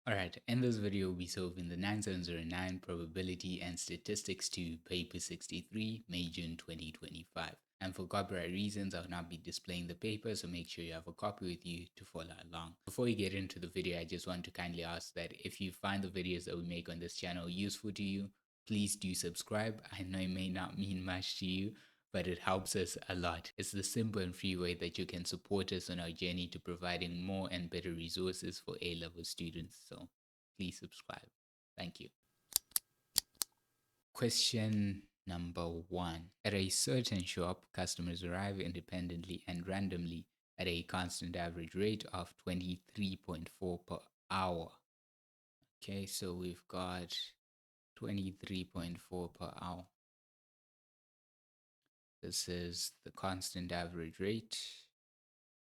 Alright, in this video we'll be solving the 9709 Probability and Statistics 2 Paper 63, May June 2025. And for copyright reasons, I'll not be displaying the paper, so make sure you have a copy with you to follow along. Before we get into the video, I just want to kindly ask that if you find the videos that we make on this channel useful to you, please do subscribe. I know it may not mean much to you, but it helps us a lot. It's the simple and free way that you can support us on our journey to providing more and better resources for A-level students. So please subscribe. Thank you. Question number 1. At a certain shop, customers arrive independently and randomly at a constant average rate of 23.4 per hour. Okay, so we've got 23.4 per hour. This is the constant average rate.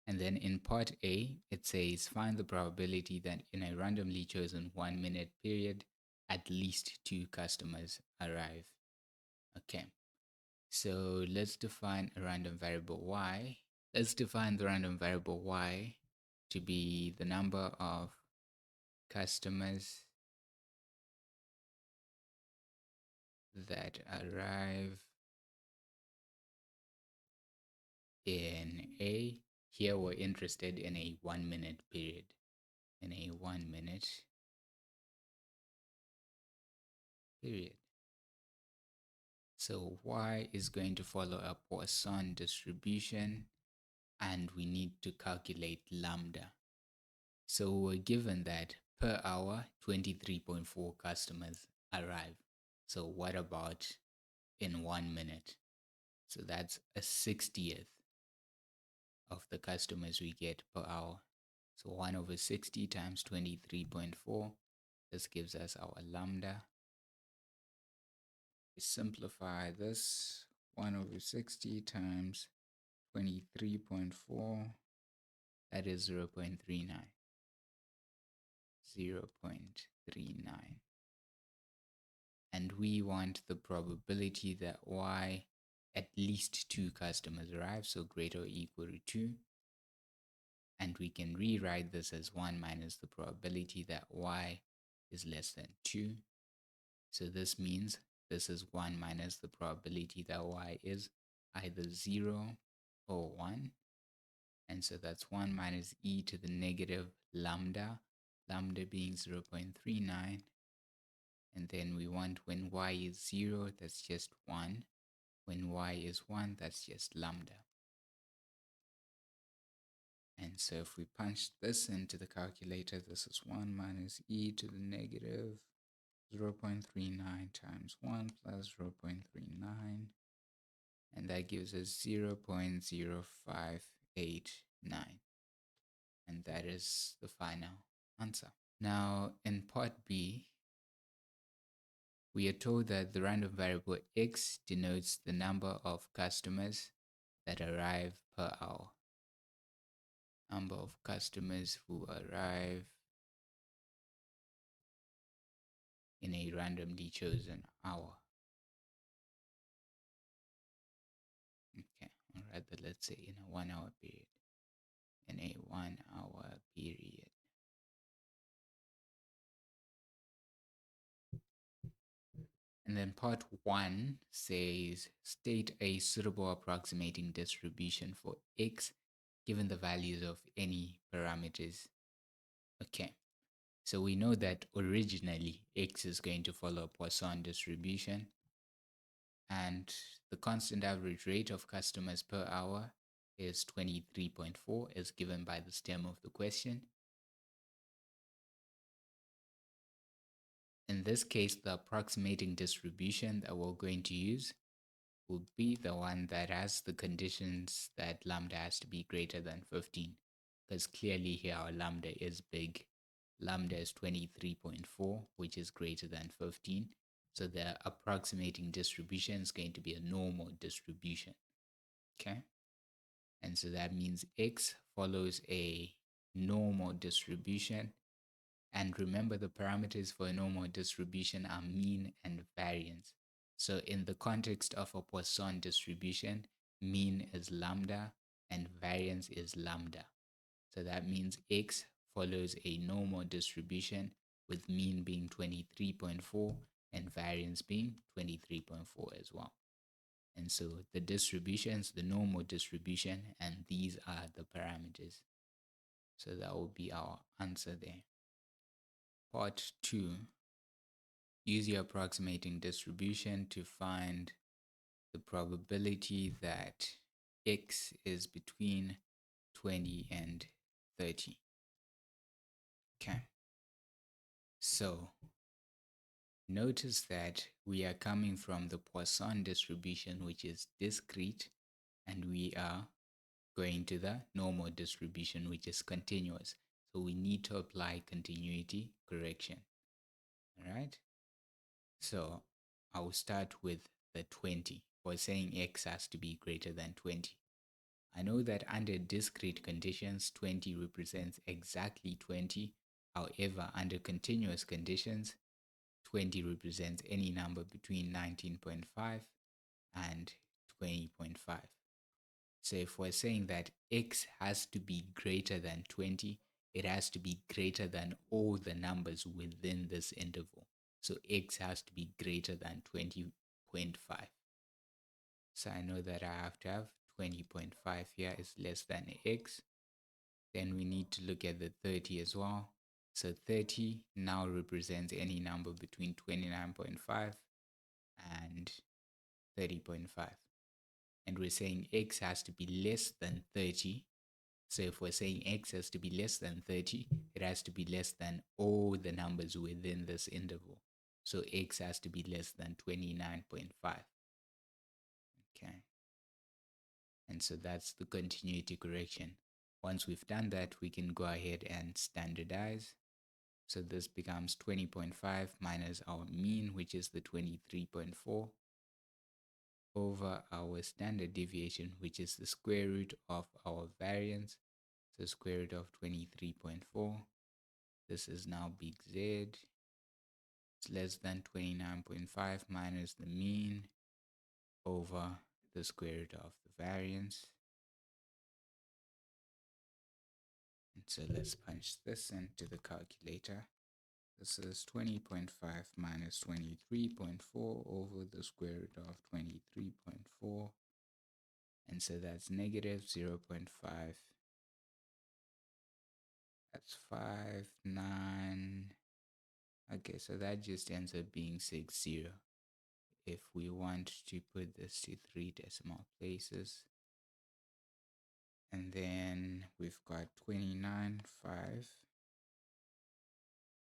And then in part A, it says find the probability that in a randomly chosen 1 minute period, at least 2 customers arrive. Okay, so let's define a random variable y. Let's define the random variable y to be the number of customers that arrive in a, here we're interested in a 1 minute period, in a 1 minute period. So y is going to follow a Poisson distribution, and we need to calculate lambda. So we're given that per hour 23.4 customers arrive. So what about in 1 minute? So that's a 60th of the customers we get per hour. So 1 over 60 times 23.4, this gives us our lambda. We simplify this, 1 over 60 times 23.4, that is 0.39. 0.39. And we want the probability that y at least 2 customers arrive, so greater or equal to 2. And we can rewrite this as 1 minus the probability that y is less than 2. So this means this is 1 minus the probability that y is either 0 or 1. And so that's 1 minus e to the negative lambda, lambda being 0.39. And then we want when y is 0, that's just 1. When y is 1, that's just lambda. And so if we punch this into the calculator, this is 1 minus e to the negative 0.39 times 1 plus 0.39. And that gives us 0.0589. And that is the final answer. Now, in part B, we are told that the random variable x denotes the number of customers that arrive per hour. Number of customers who arrive in a randomly chosen hour. Okay, or rather, let's say in a 1 hour period. In a 1 hour period. And then part 1 says state a suitable approximating distribution for x given the values of any parameters. Okay, so we know that originally x is going to follow a Poisson distribution, and the constant average rate of customers per hour is 23.4 as given by the stem of the question. In this case, the approximating distribution that we're going to use will be the one that has the conditions that lambda has to be greater than 15, because clearly here our lambda is big. Lambda is 23.4, which is greater than 15. So the approximating distribution is going to be a normal distribution. Okay. And so that means x follows a normal distribution. And remember, the parameters for a normal distribution are mean and variance. So in the context of a Poisson distribution, mean is lambda and variance is lambda. So that means x follows a normal distribution with mean being 23.4 and variance being 23.4 as well. And so the distributions, the normal distribution, and these are the parameters. So that will be our answer there. Part 2, use your approximating distribution to find the probability that x is between 20 and 30. Okay. So notice that we are coming from the Poisson distribution, which is discrete, and we are going to the normal distribution, which is continuous. So we need to apply continuity correction. All right. So I will start with the 20. We're saying x has to be greater than 20. I know that under discrete conditions, 20 represents exactly 20. However, under continuous conditions, 20 represents any number between 19.5 and 20.5. So if we're saying that x has to be greater than 20, it has to be greater than all the numbers within this interval. So x has to be greater than 20.5. So I know that I have to have 20.5 here is less than x. Then we need to look at the 30 as well. So 30 now represents any number between 29.5 and 30.5. And we're saying x has to be less than 30. So if we're saying x has to be less than 30, it has to be less than all the numbers within this interval. So x has to be less than 29.5. Okay. And so that's the continuity correction. Once we've done that, we can go ahead and standardize. So this becomes 20.5 minus our mean, which is the 23.4, over our standard deviation, which is the square root of our variance. So square root of 23.4. This is now big Z. It's less than 29.5 minus the mean over the square root of the variance. And so let's punch this into the calculator. This is 20.5 minus 23.4 over the square root of 23.4. And so that's negative 0.5. That's 5, 9. Okay, so that just ends up being 60. If we want to put this to 3 decimal places. And then we've got 29.5.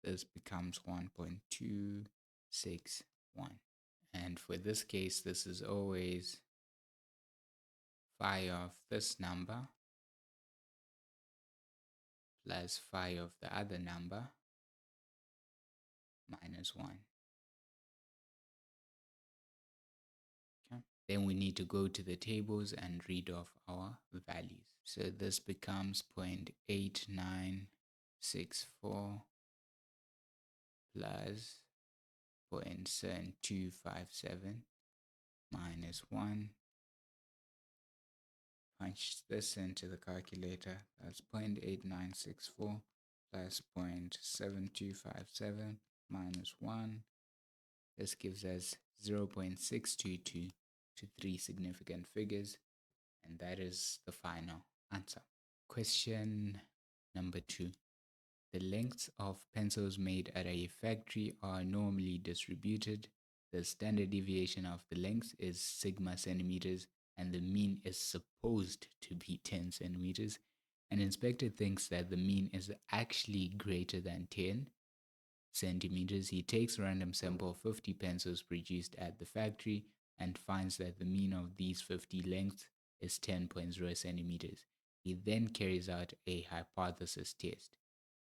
This becomes 1.261. And for this case, this is always phi of this number plus phi of the other number minus 1. Okay. Then we need to go to the tables and read off our values. So this becomes 0.8964 plus 0.7257 minus 1. Punch this into the calculator. That's 0.8964 plus 0.7257 minus 1. This gives us 0.622 to 3 significant figures, and that is the final answer. Question number 2. The lengths of pencils made at a factory are normally distributed. The standard deviation of the length is sigma centimeters, and the mean is supposed to be 10 centimeters. An inspector thinks that the mean is actually greater than 10 centimeters. He takes a random sample of 50 pencils produced at the factory and finds that the mean of these 50 lengths is 10.0 centimeters. He then carries out a hypothesis test.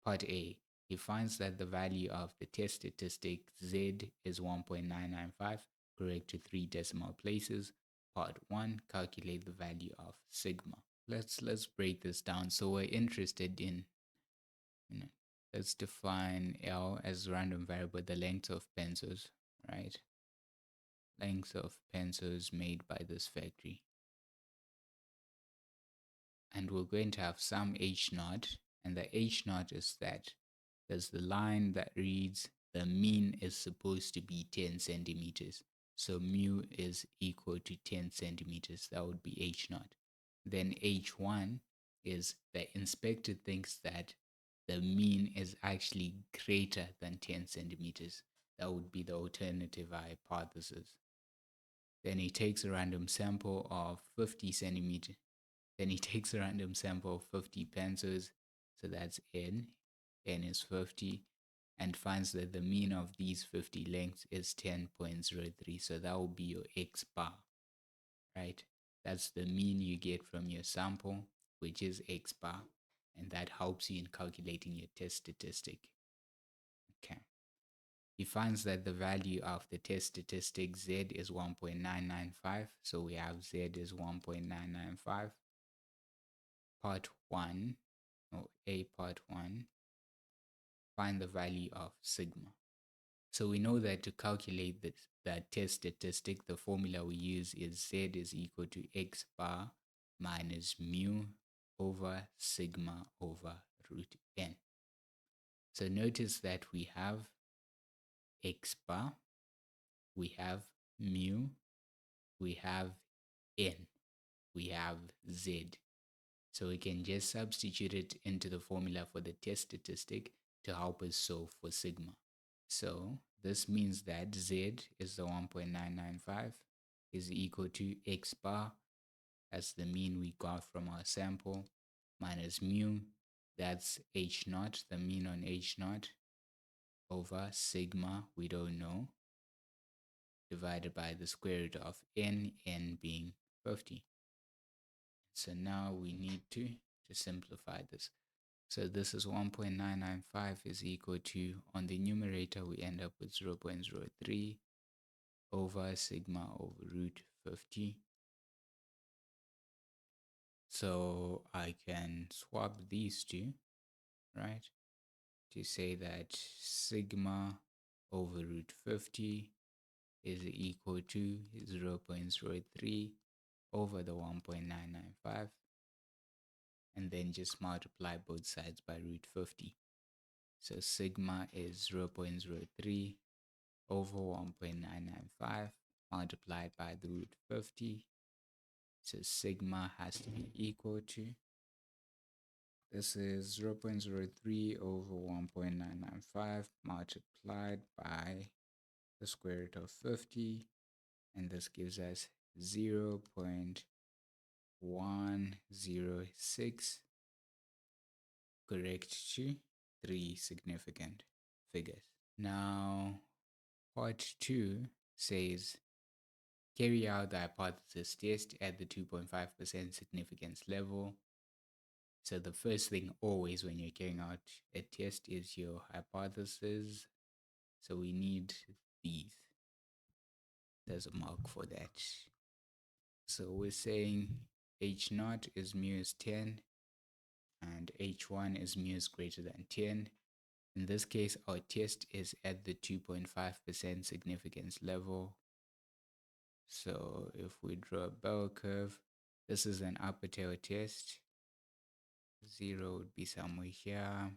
Part A. He finds that the value of the test statistic Z is 1.995, correct to 3 decimal places. Part 1. Calculate the value of sigma. Let's break this down. So we're interested in, let's define L as random variable, the length of pencils, right? Length of pencils made by this factory. And we're going to have some H naught, and the H naught is that There's the line that reads the mean is supposed to be 10 centimeters. So mu is equal to 10 centimeters. That would be H naught. Then H1 is the inspector thinks that the mean is actually greater than 10 centimeters. That would be the alternative hypothesis. Then he takes a random sample of 50 centimeters. Then he takes a random sample of 50 pencils. So that's n. N is 50. And finds that the mean of these 50 lengths is 10.03. So that will be your X bar, right? That's the mean you get from your sample, which is X bar. And that helps you in calculating your test statistic. Okay. He finds that the value of the test statistic Z is 1.995. So we have Z is 1.995. Part 1, or A part 1, find the value of sigma. So we know that to calculate that test statistic, the formula we use is Z is equal to X bar minus mu over sigma over root n. So notice that we have X bar, we have mu, we have n, we have Z. So we can just substitute it into the formula for the test statistic to help us solve for sigma. So this means that Z is the 1.995 is equal to X bar, that's the mean we got from our sample, minus mu, that's H naught, the mean on H naught, over sigma, we don't know, divided by the square root of n being 50. So now we need to simplify this. So this is 1.995 is equal to, on the numerator, we end up with 0.03 over sigma over root 50. So I can swap these two, right, to say that sigma over root 50 is equal to 0.03 over the 1.995, and then just multiply both sides by root 50. So sigma is 0.03 over 1.995 multiplied by the root 50. So sigma has to be equal to, this is 0.03 over 1.995 multiplied by the square root of 50, and this gives us 0.106, correct to 3 significant figures. Now, part 2 says carry out the hypothesis test at the 2.5% significance level. So the first thing always when you're carrying out a test is your hypothesis. So we need these. There's a mark for that. So we're saying H naught is mu is 10 and H1 is mu is greater than 10. In this case, our test is at the 2.5% significance level. So if we draw a bell curve, this is an upper tail test. 0 would be somewhere here.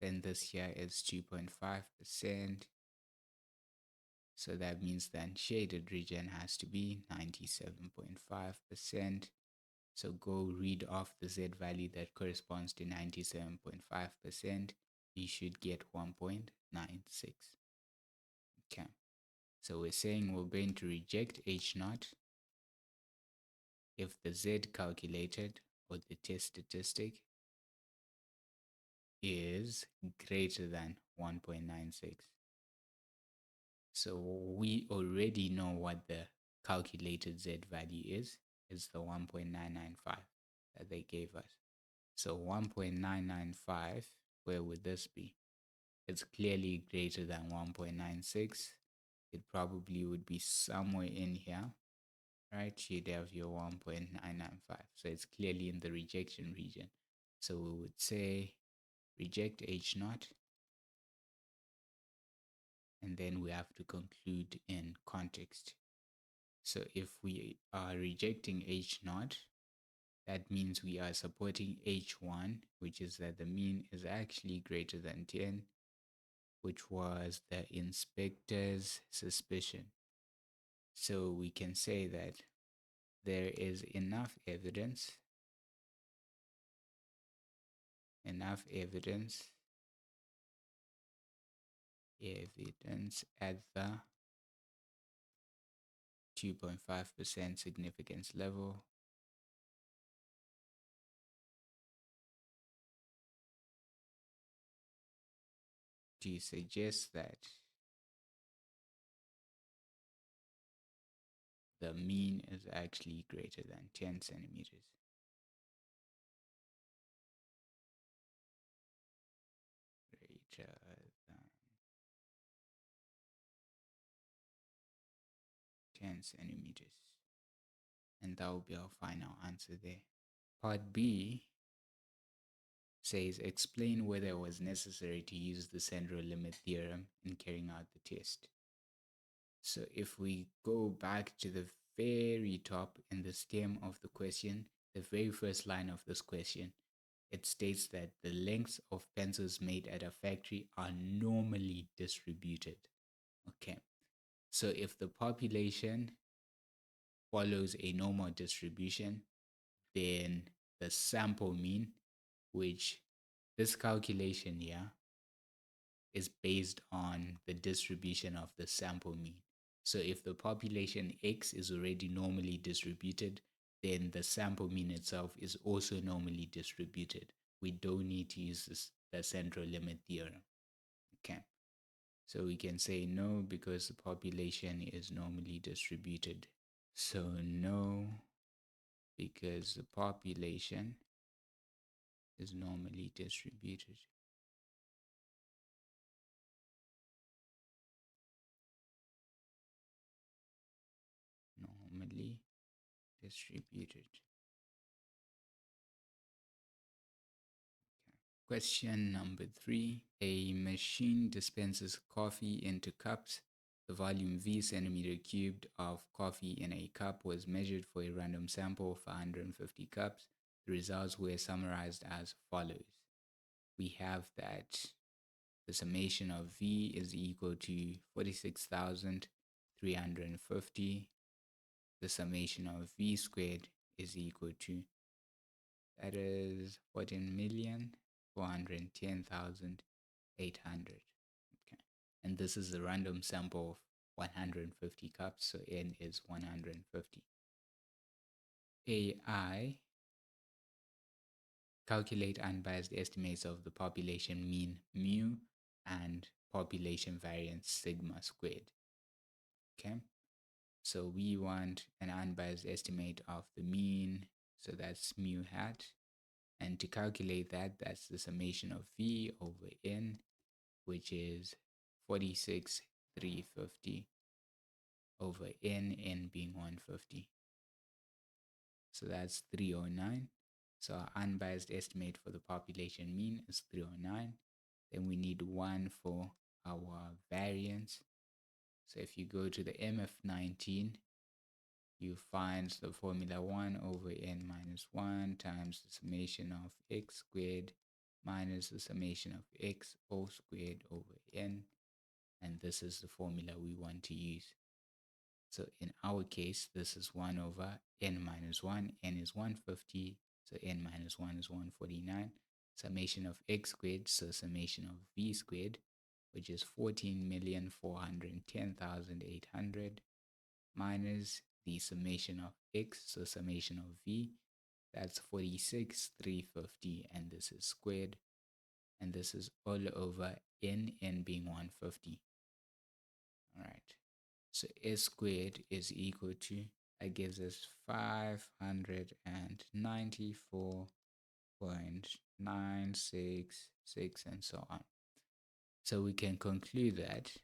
Then this here is 2.5%. So that means then shaded region has to be 97.5%. So go read off the Z value that corresponds to 97.5%. You should get 1.96. Okay. So we're saying we're going to reject H naught if the Z calculated, or the test statistic, is greater than 1.96. So we already know what the calculated Z value is. It's the 1.995 that they gave us. So 1.995, where would this be? It's clearly greater than 1.96. It probably would be somewhere in here, right? You'd have your 1.995. So it's clearly in the rejection region. So we would say reject H naught, and then we have to conclude in context. So if we are rejecting H naught, that means we are supporting H1, which is that the mean is actually greater than 10. which was the inspector's suspicion. So we can say that there is enough evidence at the 2.5% significance level to suggest that the mean is actually greater than 10 centimeters. Greater than 10 centimeters. And that will be our final answer there. Part B says explain whether it was necessary to use the central limit theorem in carrying out the test. So if we go back to the very top in the stem of the question, the very first line of this question, it states that the lengths of pencils made at a factory are normally distributed. Okay, so if the population follows a normal distribution, then the sample mean, which this calculation here is based on the distribution of the sample mean. So if the population X is already normally distributed, then the sample mean itself is also normally distributed. We don't need to use the central limit theorem. Okay. So we can say no because the population is normally distributed. So no because the population is normally distributed. Normally distributed. Question number 3. A machine dispenses coffee into cups. The volume V centimeter cubed of coffee in a cup was measured for a random sample of 150 cups. The results were summarized as follows. We have that the summation of V is equal to 46,350. The summation of V squared is equal to, that is 14,410,800. Okay. And this is a random sample of 150 cups, so N is 150. AI calculate unbiased estimates of the population mean mu and population variance sigma squared. Okay, so we want an unbiased estimate of the mean, so that's mu hat. And to calculate that, that's the summation of V over N, which is 46,350 over N being 150. So that's 309. So our unbiased estimate for the population mean is 309. Then we need 1 for our variance. So if you go to the MF19, you find the formula 1 over N minus 1 times the summation of X squared minus the summation of X all squared over N. And this is the formula we want to use. So in our case, this is 1 over N minus 1. N is 150. So N minus 1 is 149. Summation of X squared, so summation of V squared, which is 14,410,800 minus the summation of X, so summation of V, that's 46,350, and this is squared, and this is all over N being 150. All right, so S squared is equal to, that gives us 594.966 and so on. So we can conclude that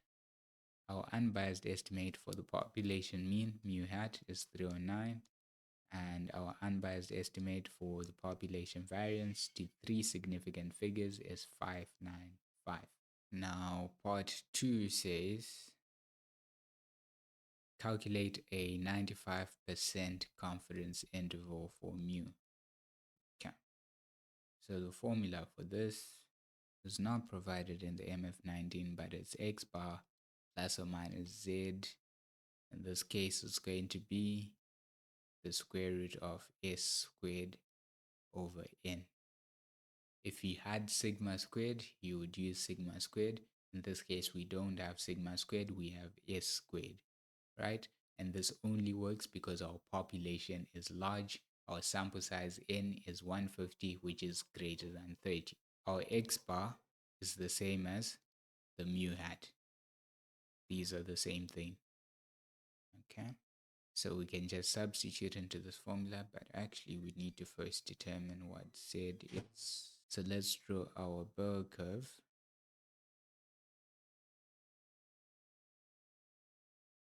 our unbiased estimate for the population mean mu hat is 309, and our unbiased estimate for the population variance to 3 significant figures is 595. Now part 2 says calculate a 95% confidence interval for mu. Okay. So the formula for this is not provided in the MF19, but it's x bar plus or minus z. In this case, it's going to be the square root of s squared over n. If you had sigma squared, you would use sigma squared. In this case, we don't have sigma squared, we have s squared, right? And this only works because our population is large. Our sample size n is 150, which is greater than 30. Our x bar is the same as the mu hat. These are the same thing, okay? So we can just substitute into this formula, but actually we need to first determine what z is. So let's draw our bell curve.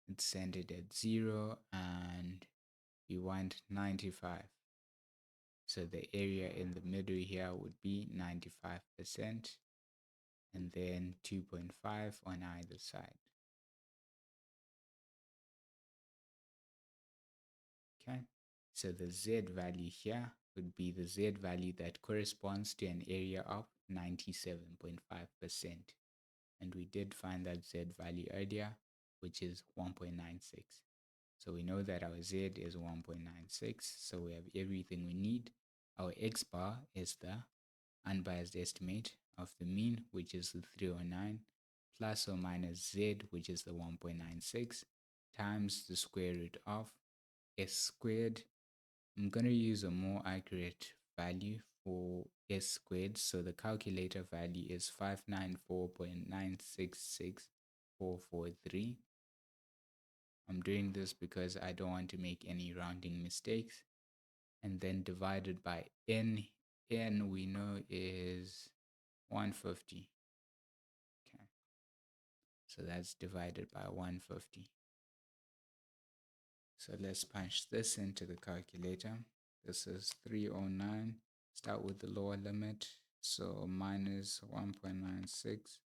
It's centered at 0 and we want 95. So the area in the middle here would be 95% and then 2.5 on either side. Okay, so the z value here would be the z value that corresponds to an area of 97.5%. And we did find that z value earlier, which is 1.96. So we know that our z is 1.96, so we have everything we need. Our x bar is the unbiased estimate of the mean, which is the 309, plus or minus z, which is the 1.96, times the square root of s squared. I'm going to use a more accurate value for s squared. So the calculator value is 594.966443. I'm doing this because I don't want to make any rounding mistakes. And then divided by n. N we know is 150. Okay, so that's divided by 150. So let's punch this into the calculator. This is 309. Start with the lower limit. So minus 1.96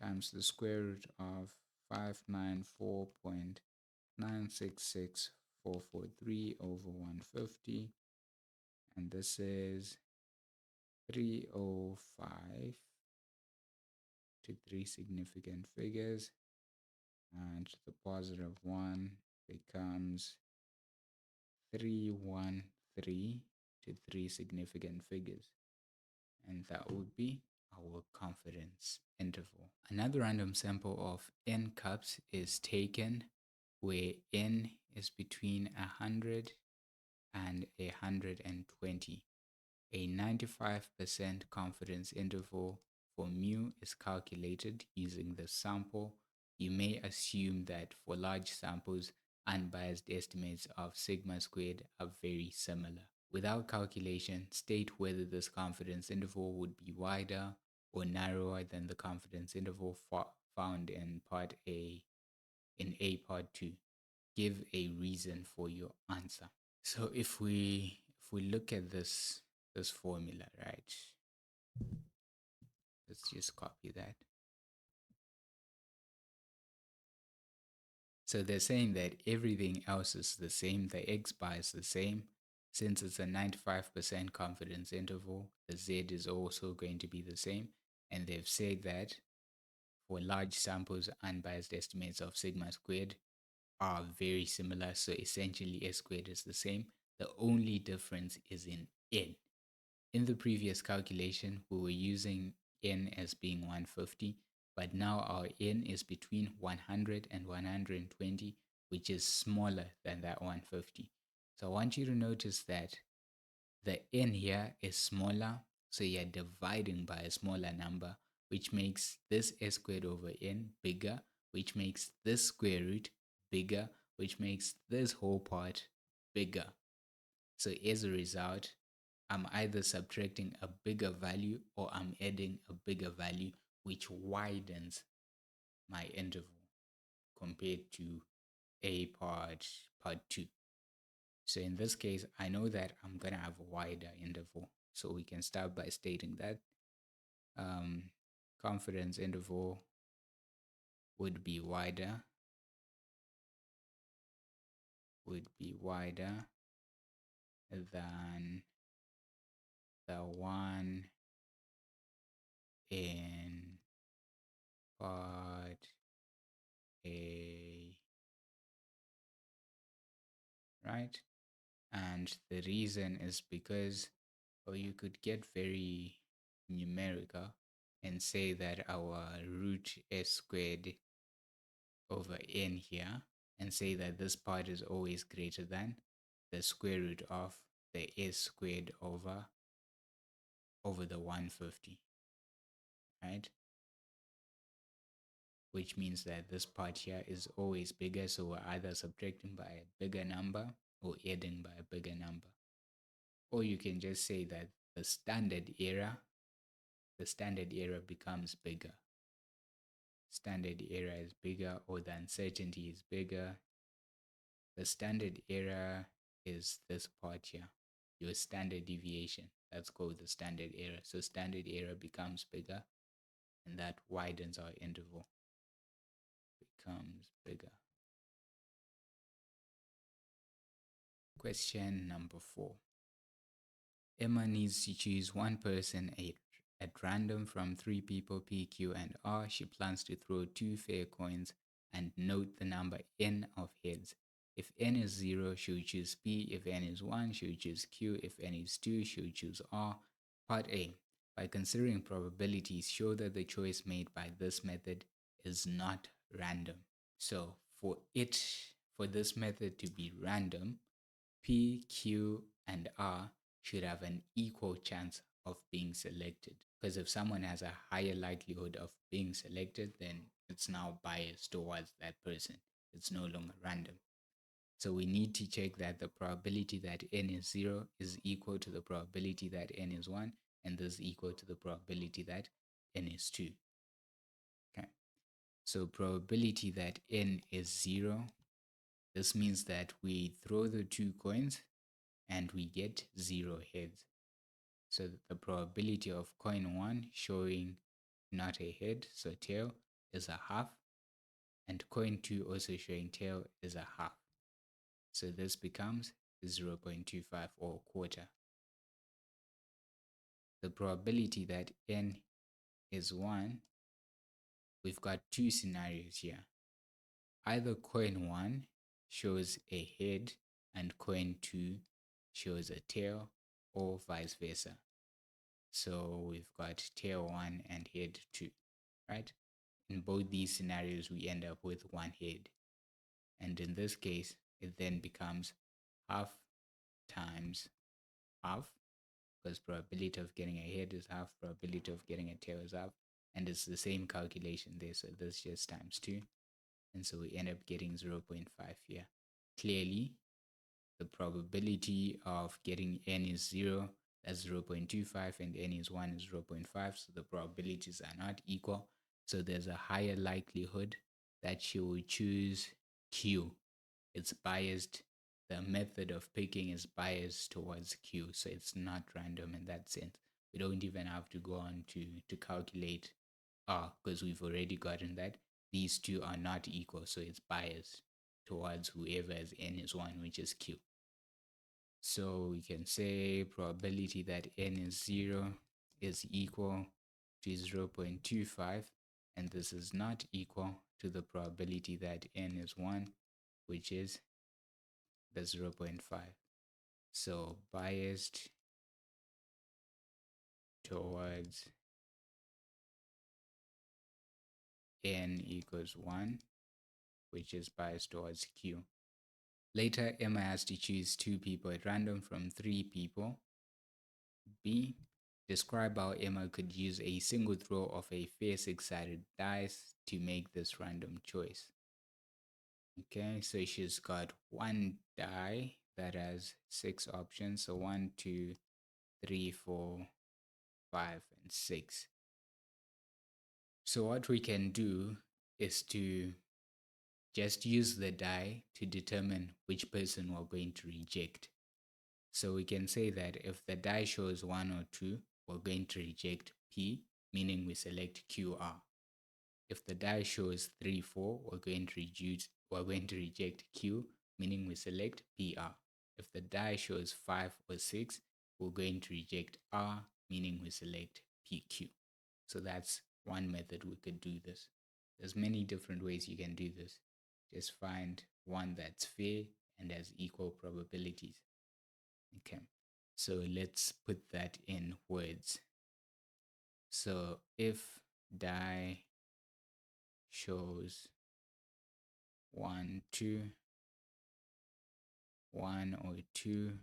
times the square root of 594.966443 over 150. And this is 305 to three significant figures. And the positive 1 becomes 313 to three significant figures. And that would be our confidence interval. Another random sample of n cups is taken where n is between 100 and 120. A 95% confidence interval for mu is calculated using the sample. You may assume that for large samples, unbiased estimates of sigma squared are very similar. Without calculation, state whether this confidence interval would be wider or narrower than the confidence interval found in part A, in A part 2. Give a reason for your answer. So if we look at this formula, right? Let's just copy that. So they're saying that everything else is the same. The x bar is the same. Since it's a 95% confidence interval, the z is also going to be the same. And they've said that for large samples, unbiased estimates of sigma squared are very similar. So essentially, s squared is the same. The only difference is in n. In the previous calculation, we were using n as being 150, but now our n is between 100 and 120, which is smaller than that 150. So I want you to notice that the n here is smaller, so you're dividing by a smaller number, which makes this s squared over n bigger, which makes this square root bigger, which makes this whole part bigger. So as a result, I'm either subtracting a bigger value or I'm adding a bigger value, which widens my interval compared to A part 2. So in this case, I know that I'm going to have a wider interval. So we can start by stating that confidence interval would be wider than the one in part A, right? And the reason is because, or you could get very numerical and say that our root s squared over n here, and say that this part is always greater than the square root of the s squared over the 150, right? Which means that this part here is always bigger, so we're either subtracting by a bigger number or adding by a bigger number. Or you can just say that the standard error becomes bigger. Standard error is bigger, or the uncertainty is bigger. The standard error is this part here, your standard deviation. That's called the standard error. So standard error becomes bigger, and that widens our interval, becomes bigger. Question number 4. Emma needs to choose one person at random from 3 people P, Q, and R. She plans to throw 2 fair coins and note the number n of heads. If n is 0, she will choose P. If n is 1, she will choose Q. If n is 2, she will choose R. Part A. By considering probabilities, show that the choice made by this method is not random. So for this method to be random, P, Q, and R should have an equal chance of being selected. Because if someone has a higher likelihood of being selected, then it's now biased towards that person. It's no longer random. So we need to check that the probability that n is 0 is equal to the probability that n is 1, and this is equal to the probability that n is 2. Okay. So probability that n is 0, this means that we throw the 2 coins and we get 0 heads. So the probability of coin 1 showing not a head, so tail, is a half, and coin 2 also showing tail is a half. So this becomes 0.25 or a quarter. The probability that n is 1, we've got 2 scenarios here. Either coin 1 shows a head and coin 2 shows a tail, or vice versa. So we've got tail 1 and head 2, right? In both these scenarios, we end up with 1 head. And in this case, it then becomes half times half, because probability of getting a head is half, probability of getting a tail is half, and it's the same calculation there, so this just times 2, and so we end up getting 0.5 here. Clearly, the probability of getting n is 0, that's 0.25, and n is 1 is 0.5, so the probabilities are not equal. So there's a higher likelihood that she will choose Q. It's biased. The method of picking is biased towards Q, so it's not random in that sense. We don't even have to go on to calculate R, because we've already gotten that these two are not equal, so it's biased towards whoever has n is 1, which is Q. So we can say probability that n is 0 is equal to 0.25, and this is not equal to the probability that n is 1, which is the 0.5. So biased towards n equals 1, which is biased towards Q. Later, Emma has to choose 2 people at random from 3 people. B. Describe how Emma could use a single throw of a fair 6-sided dice to make this random choice. Okay, so she's got 1 die that has 6 options. So 1, 2, 3, 4, 5, and 6. So what we can do is to just use the die to determine which person we're going to reject. So we can say that if the die shows 1 or 2, we're going to reject P, meaning we select QR. If the die shows 3, 4, we're going to reject Q, meaning we select PR. If the die shows 5 or 6, we're going to reject R, meaning we select PQ. So that's one method we could do this. There's many different ways you can do this. Just find one that's fair and has equal probabilities. Okay, so let's put that in words. So if die shows 1, 2, 1 or 2,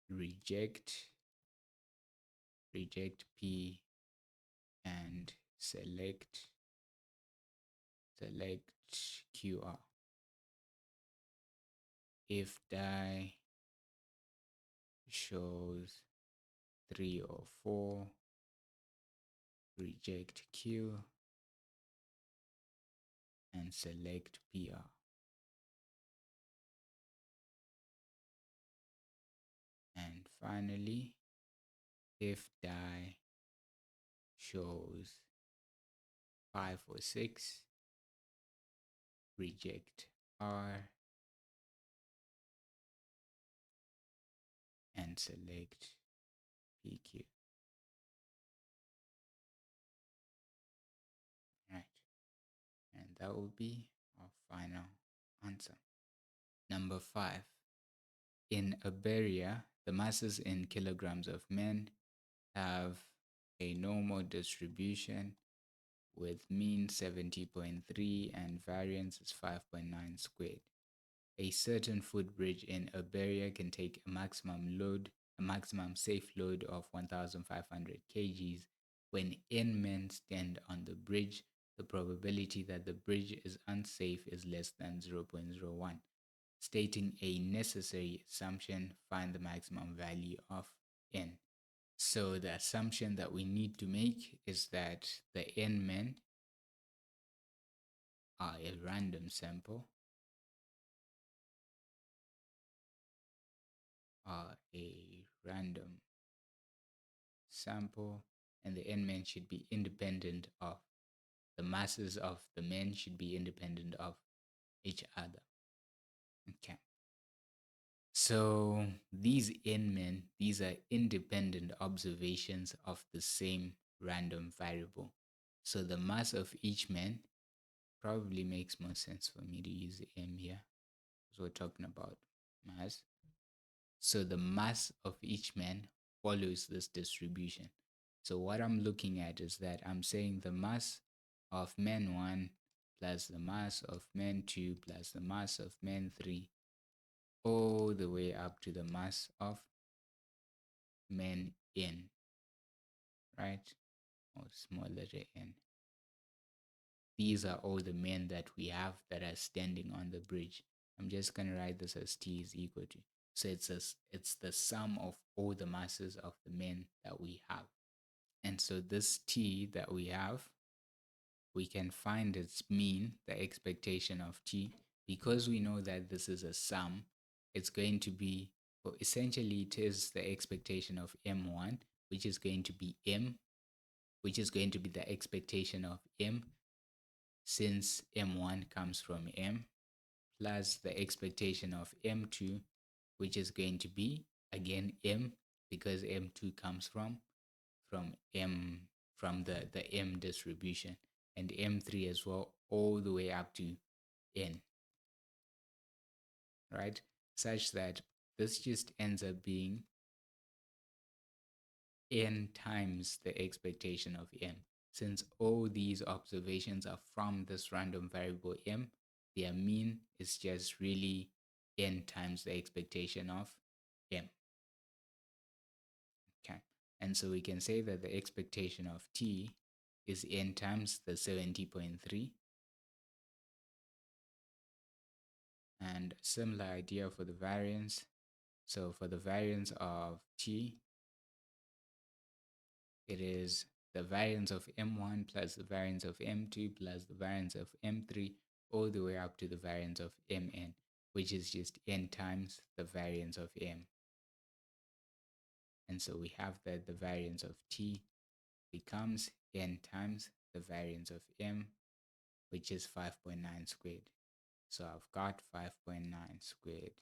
reject P and select QR. If die shows 3 or 4, reject Q and select PR. And finally, if die shows 5 or 6, reject R and select PQ. Right, and that will be our final answer. Number 5. In Iberia, the masses in kilograms of men have a normal distribution with mean 70.3 and variance is 5.9 squared. A certain footbridge in Iberia can take a maximum safe load of 1,500 kgs. When n men stand on the bridge, the probability that the bridge is unsafe is less than 0.01. Stating a necessary assumption, find the maximum value of n. So the assumption that we need to make is that the n men are a random sample, and the n men should be independent of the masses of the men should be independent of each other. Okay. So these n men, these are independent observations of the same random variable. So the mass of each man probably makes more sense for me to use m here, because we're talking about mass. So the mass of each man follows this distribution. So what I'm looking at is that I'm saying the mass of man 1 plus the mass of man 2 plus the mass of man 3 all the way up to the mass of man n, right? Or small letter n. These are all the men that we have that are standing on the bridge. I'm just going to write this as T is equal to. So it's the sum of all the masses of the men that we have. And so this T that we have, we can find its mean, the expectation of T, because we know that this is a sum. It's going to be, well, essentially it is the expectation of M1, which is going to be M, which is going to be the expectation of M, since M1 comes from M, plus the expectation of M2, which is going to be again M, because M2 comes from M, from the M distribution, and M3 as well, all the way up to N, right? Such that this just ends up being N times the expectation of M. Since all these observations are from this random variable M, their mean is just really N times the expectation of M. Okay, and so we can say that the expectation of T is N times the 70.3. And similar idea for the variance. So for the variance of T, it is the variance of M1 plus the variance of M2 plus the variance of M3 all the way up to the variance of Mn, which is just N times the variance of M. And so we have that the variance of T becomes N times the variance of M, which is 5.9 squared. So I've got 5.9 squared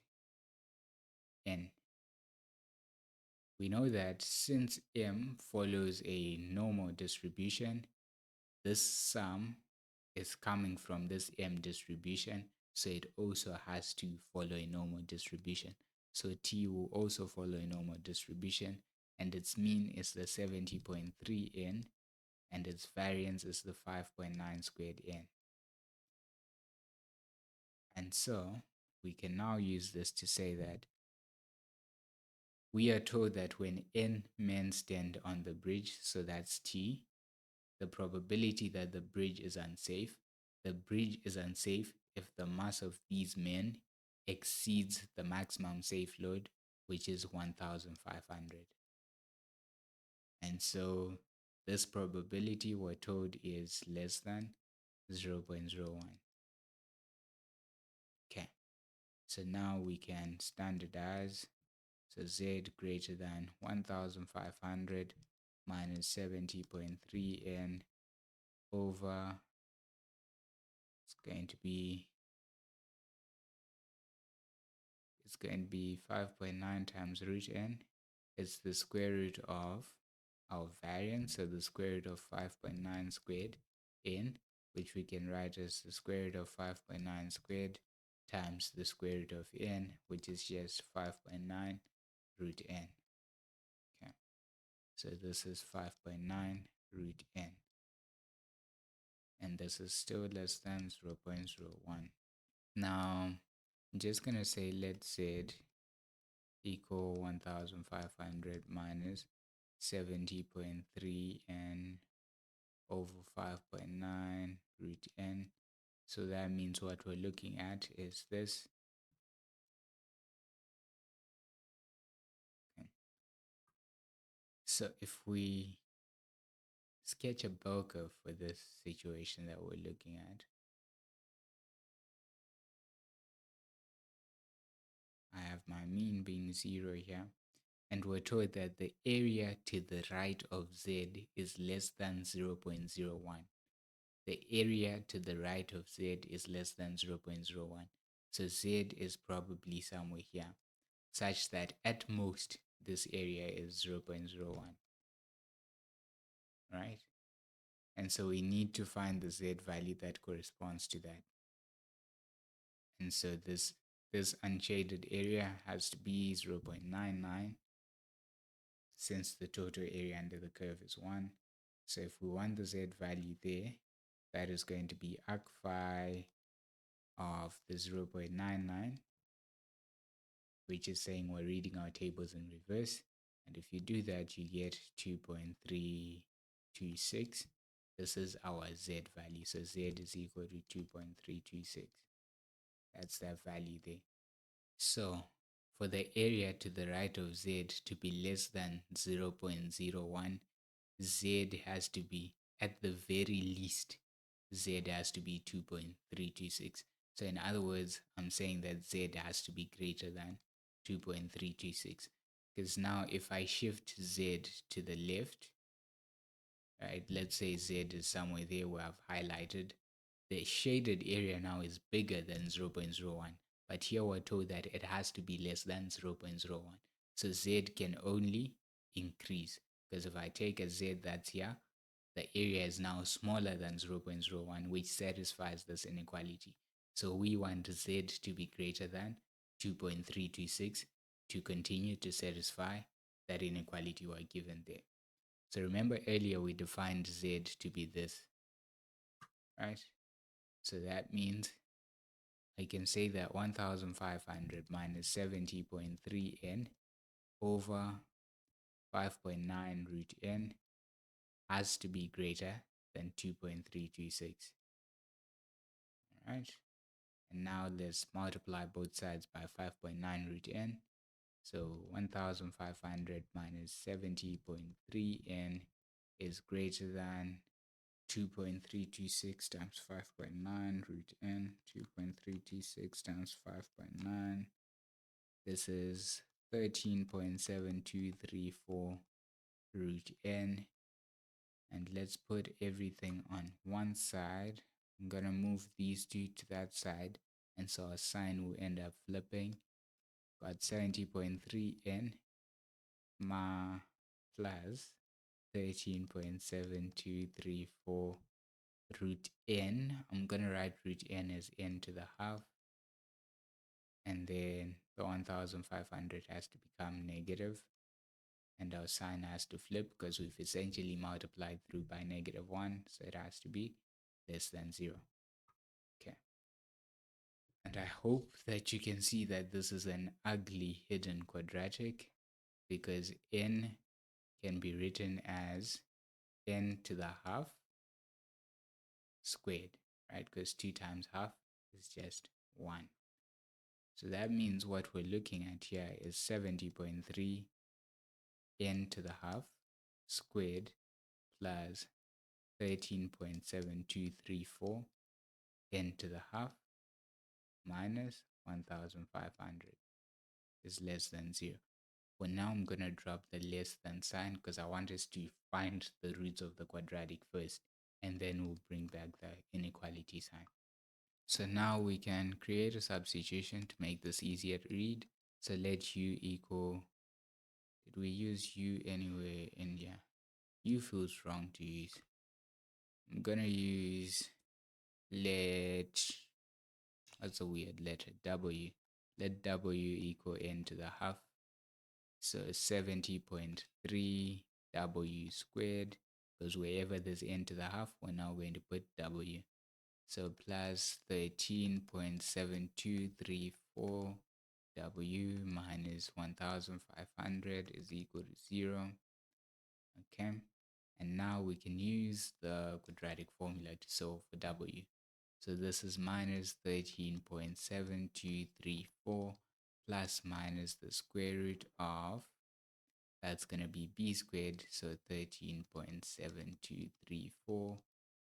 N. We know that since M follows a normal distribution, this sum is coming from this M distribution, so it also has to follow a normal distribution. So T will also follow a normal distribution, and its mean is the 70.3 N, and its variance is the 5.9 squared N. And so we can now use this to say that we are told that when N men stand on the bridge, so that's T, the probability that the bridge is unsafe. The bridge is unsafe if the mass of these men exceeds the maximum safe load, which is 1,500. And so this probability we're told is less than 0.01. Okay, so now we can standardize. So Z greater than 1,500 minus 70.3 N over, it's going to be 5.9 times root n. It's the square root of our variance, so the square root of 5.9 squared n, which we can write as the square root of 5.9 squared times the square root of n, which is just 5.9 root n. Okay, so this is 5.9 root n, and this is still less than 0.01. Now, I'm just going to say let z equal 1,500 minus 70.3 n over 5.9 root n. So that means what we're looking at is this. Okay. So if we sketch a bell curve for this situation that we're looking at, I have my mean being 0 here, and we're told that the area to the right of z is less than 0.01. The area to the right of z is less than 0.01. So z is probably somewhere here, such that at most this area is 0.01, right? And so we need to find the z value that corresponds to that. And so this unshaded area has to be 0.99, since the total area under the curve is 1. So if we want the z value there, that is going to be arc phi of the 0.99, which is saying we're reading our tables in reverse. And if you do that, you get 2.326. This is our z value. So z is equal to 2.326. That's that value there. So for the area to the right of z to be less than 0.01, z has to be, at the very least, z has to be 2.326. So in other words, I'm saying that z has to be greater than 2.326. Because now if I shift z to the left, right, let's say z is somewhere there where I've highlighted, the shaded area now is bigger than 0.01. But here we're told that it has to be less than 0.01. So z can only increase, because if I take a z that's here, the area is now smaller than 0.01, which satisfies this inequality. So we want z to be greater than 2.326 to continue to satisfy that inequality we're given there. So remember earlier we defined z to be this, right? So that means I can say that 1,500 minus 70.3 n over 5.9 root n has to be greater than 2.326. All right. And now let's multiply both sides by 5.9 root n. So 1,500 minus 70.3 n is greater than 2.326 times 5.9 root n. 2.326 times 5.9. This is 13.7234 root n. And let's put everything on one side. I'm going to move these two to that side, and so our sign will end up flipping. Got 70.3 n ma plus 13.7234 root n. I'm going to write root n as n to the half. And then the 1500 has to become negative, and our sign has to flip because we've essentially multiplied through by -1, so it has to be less than 0. Okay. And I hope that you can see that this is an ugly hidden quadratic, because n can be written as n to the half squared, right? Because 2 times half is just 1. So that means what we're looking at here is 70.3 n to the half squared plus 13.7234 n to the half minus 1500 is less than 0. Well, now I'm going to drop the less than sign because I want us to find the roots of the quadratic first, and then we'll bring back the inequality sign. So now we can create a substitution to make this easier to read. So let u equal, did we use u anywhere in here? U feels wrong to use. I'm gonna use let, that's a weird letter, w. Let w equal n to the half. So 70.3 w squared, because wherever there's n to the half, we're now going to put w. So plus 13.7234 w minus 1500 is equal to 0. Okay. And now we can use the quadratic formula to solve for w. So this is minus 13.7234 plus minus the square root of, that's going to be b squared, so 13.7234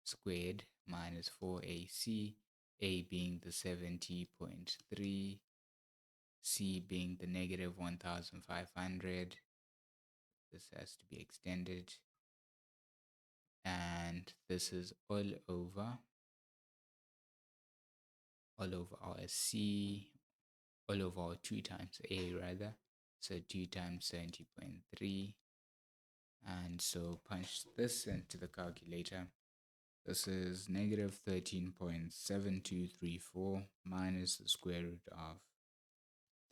squared minus 4ac, a being the 70.3, c being the negative 1500. This has to be extended, and this is all over our c, all over our 2 times a rather, so 2 times 70.3. And so punch this into the calculator. This is negative 13.7234 minus the square root of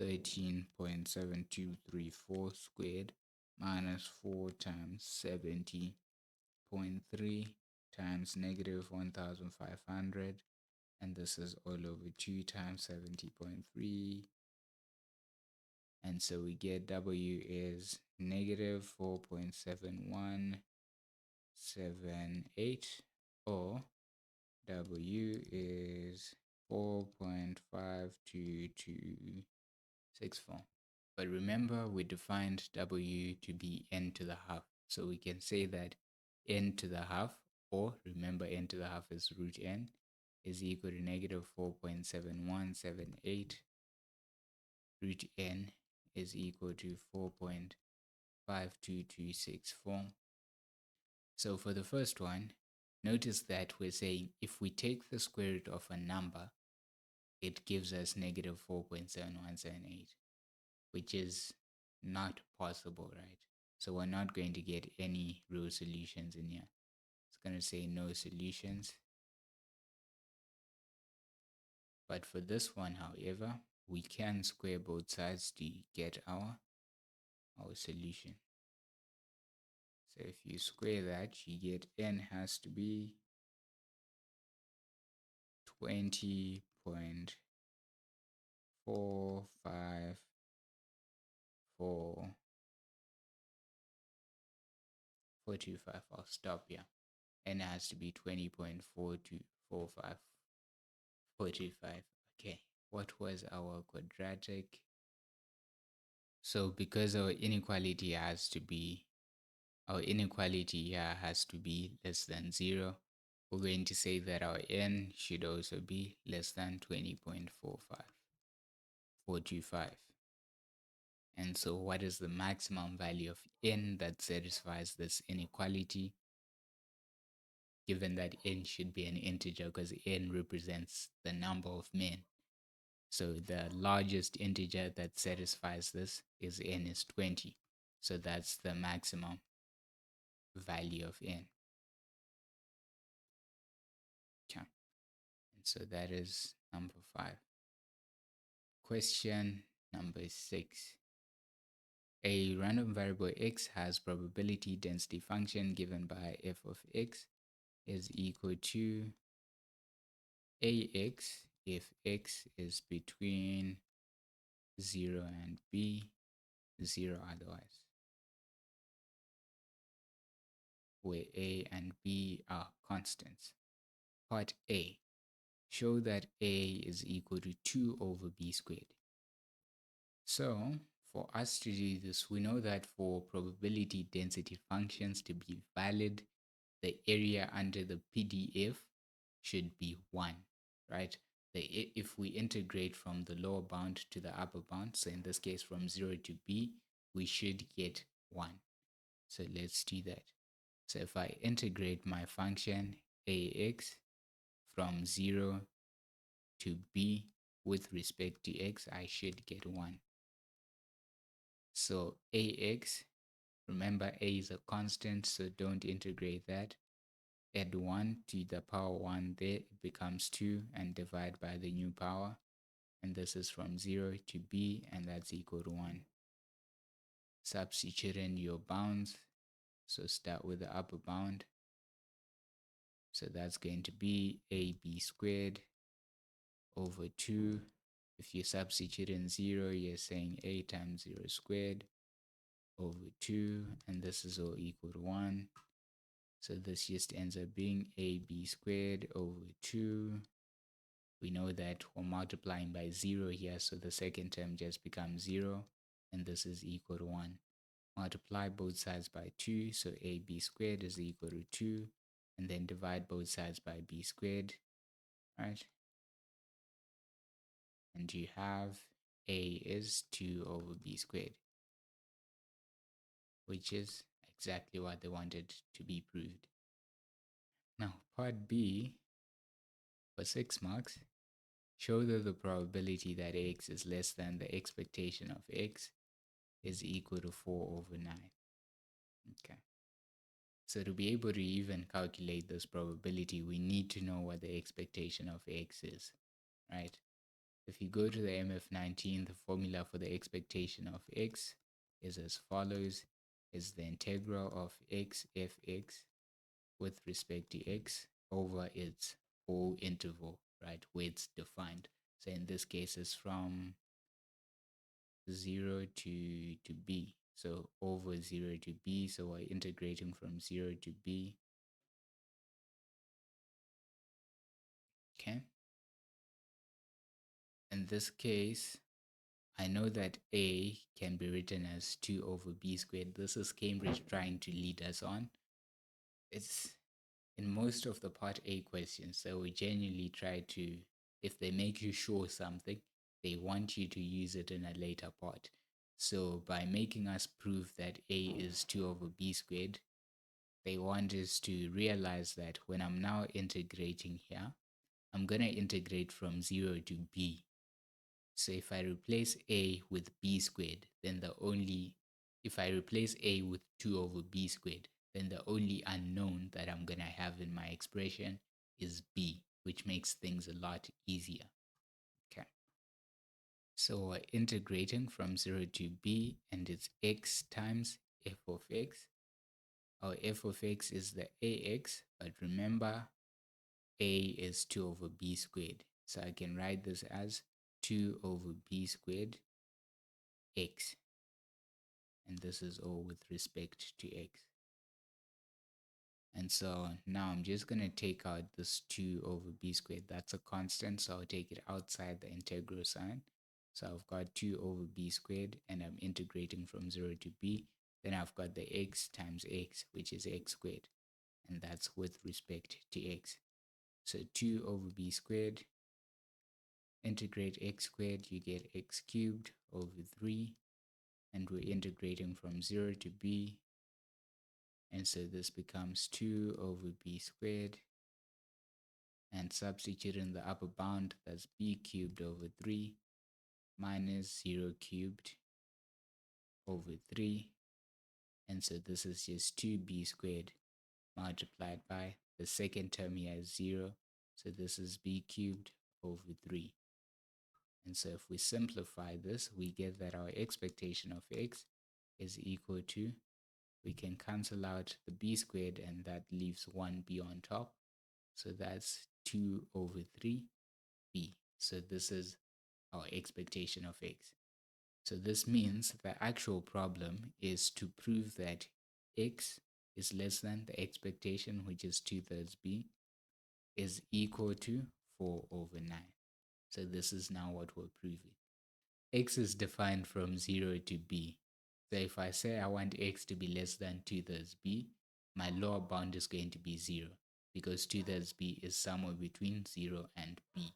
13.7234 squared minus 4 times 70.3 times negative 1500, and this is all over 2 times 70.3, and so we get w is negative 4.7178, or w is 4.52264. But remember, we defined w to be n to the half, so we can say that n to the half, or remember n to the half is root n, is equal to negative 4.7178. Root n is equal to 4.52264. So for the first one, notice that we're saying if we take the square root of a number, it gives us negative 4.7178, which is not possible, right? So we're not going to get any real solutions in here. It's going to say no solutions. But for this one, however, we can square both sides to get our solution. So if you square that, you get n has to be 20.45425. I'll stop here. N has to be 20.424545. Okay, what was our quadratic? So because our inequality here has to be less than 0, we're going to say that our n should also be less than 20.45425. And so what is the maximum value of n that satisfies this inequality, given that n should be an integer because n represents the number of men? So the largest integer that satisfies this is n is 20. So that's the maximum value of n. Okay. And so that is number 5. Question number 6. A random variable x has probability density function given by f of x is equal to ax if x is between 0 and b, 0 otherwise, where a and b are constants. Part A. Show that a is equal to 2 over b squared. So for us to do this, we know that for probability density functions to be valid, the area under the PDF should be 1, right? If we integrate from the lower bound to the upper bound, so in this case from 0 to b, we should get 1. So let's do that. So if I integrate my function ax from 0 to b with respect to x, I should get 1. So ax, remember a is a constant, so don't integrate that. Add 1 to the power 1 there, it becomes 2, and divide by the new power. And this is from 0 to b, and that's equal to 1. Substitute in your bounds. So start with the upper bound. So that's going to be ab squared over 2. If you substitute in 0, you're saying a times 0 squared over 2, and this is all equal to 1. So this just ends up being ab squared over 2. We know that we're multiplying by 0 here, so the second term just becomes 0, and this is equal to 1. Multiply both sides by 2, so ab squared is equal to 2, and then divide both sides by b squared, right? And you have a is 2 over b squared, which is exactly what they wanted to be proved. Now, part B, for 6 marks, show that the probability that x is less than the expectation of x is equal to 4 over 9. Okay. So to be able to even calculate this probability, we need to know what the expectation of x is, right? If you go to the MF19, the formula for the expectation of x is as follows: is the integral of x fx with respect to x over its whole interval, right, where it's defined. So in this case, it's from 0 to b. So over 0 to b, so we're integrating from 0 to b. Okay. In this case, I know that a can be written as 2 over b squared. This is Cambridge trying to lead us on. It's in most of the part A questions, so we genuinely try to, if they make you show something, they want you to use it in a later part. So by making us prove that a is 2 over b squared, they want us to realize that when I'm now integrating here, I'm going to integrate from 0 to b. So if I replace a with b squared, then if I replace a with 2 over b squared, then the only unknown that I'm going to have in my expression is b, which makes things a lot easier. Okay. So we're integrating from 0 to b, and it's x times f of x. Our f of x is the ax, but remember, a is 2 over b squared. So I can write this as 2 over b squared x. And this is all with respect to x. And so now I'm just going to take out this 2 over b squared. That's a constant, so I'll take it outside the integral sign. So I've got 2 over b squared, and I'm integrating from 0 to b. Then I've got the x times x, which is x squared. And that's with respect to x. So 2 over b squared, integrate x squared, you get x cubed over 3. And we're integrating from 0 to b. And so this becomes 2 over b squared. And substitute in the upper bound, that's b cubed over 3 minus 0 cubed over 3. And so this is just 2b squared multiplied by the second term here is 0. So this is b cubed over 3. And so if we simplify this, we get that our expectation of x is equal to, we can cancel out the b squared and that leaves 1b on top. So that's 2 over 3b. So this is our expectation of x. So this means the actual problem is to prove that x is less than the expectation, which is 2/3 b, is equal to 4 over 9. So this is now what we're proving. X is defined from 0 to b. So if I say I want x to be less than 2/3 b, my lower bound is going to be 0 because 2/3 b is somewhere between 0 and b.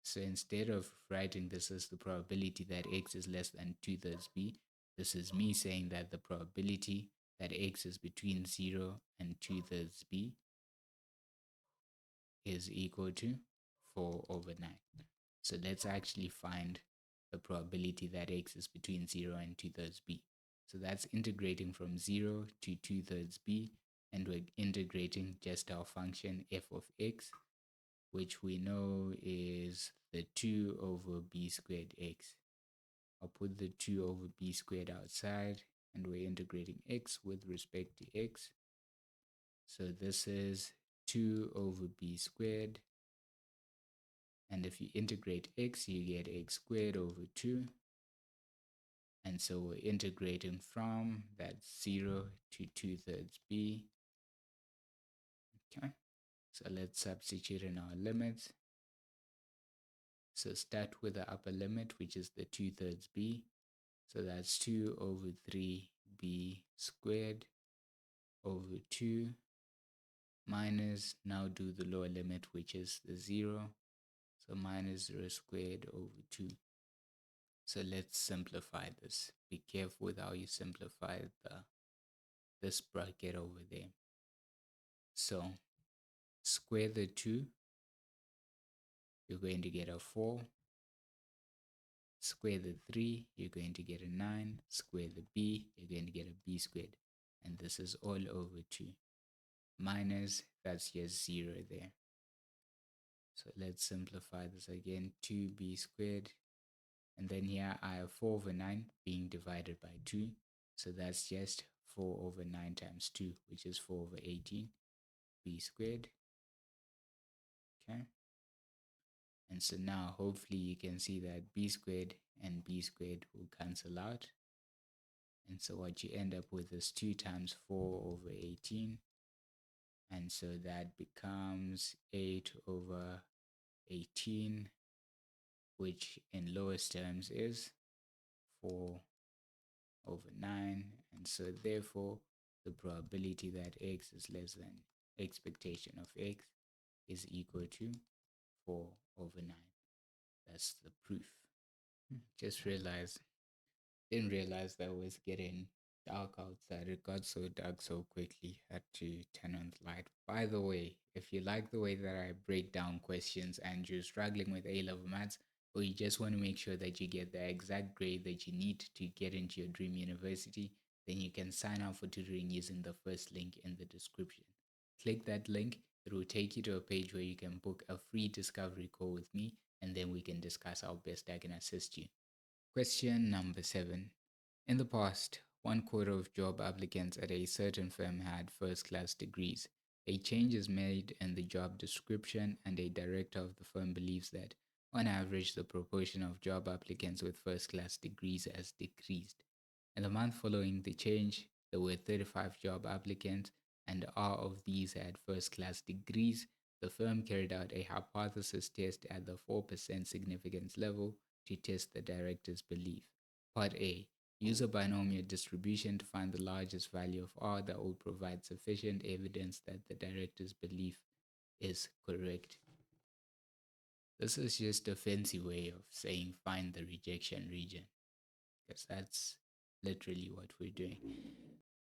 So instead of writing this as the probability that x is less than 2/3 b, this is me saying that the probability that x is between 0 and 2/3 b is equal to 4 over 9. So let's actually find the probability that x is between 0 and 2/3 b. So that's integrating from 0 to 2/3 b, and we're integrating just our function f of x, which we know is the 2 over b squared x. I'll put the 2 over b squared outside, and we're integrating x with respect to x. So this is 2 over b squared. And if you integrate x, you get x squared over 2. And so we're integrating from that 0 to 2/3 b. Okay, so let's substitute in our limits. So start with the upper limit, which is the 2/3 b. So that's 2 over 3b squared over 2 minus, now do the lower limit, which is the 0. So minus 0 squared over 2. So let's simplify this. Be careful with how you simplify this bracket over there. So square the 2, you're going to get a 4. Square the 3, you're going to get a 9. Square the b, you're going to get a b squared. And this is all over 2. Minus, that's just 0 there. So let's simplify this again. 2b squared. And then here I have 4 over 9 being divided by 2. So that's just 4 over 9 times 2, which is 4 over 18 b squared. Okay. And so now hopefully you can see that b squared and b squared will cancel out. And so what you end up with is 2 times 4 over 18. And so that becomes 8 over 18, which in lowest terms is 4 over 9. And so therefore the probability that x is less than expectation of x is equal to 4 over 9. That's the proof. Just didn't realize that it was getting dark outside. It got so dark so quickly. Had to turn on the light. By the way, if you like the way that I break down questions and you're struggling with A-level maths, or you just want to make sure that you get the exact grade that you need to get into your dream university, then you can sign up for tutoring using the first link in the description. Click that link. It will take you to a page where you can book a free discovery call with me, and then we can discuss how best I can assist you. Question number 7. In the past, 1/4 of job applicants at a certain firm had first-class degrees. A change is made in the job description, and a director of the firm believes that, on average, the proportion of job applicants with first-class degrees has decreased. In the month following the change, there were 35 job applicants, and all of these had first-class degrees. The firm carried out a hypothesis test at the 4% significance level to test the director's belief. Part A. Use a binomial distribution to find the largest value of R that will provide sufficient evidence that the director's belief is correct. This is just a fancy way of saying find the rejection region, because that's literally what we're doing.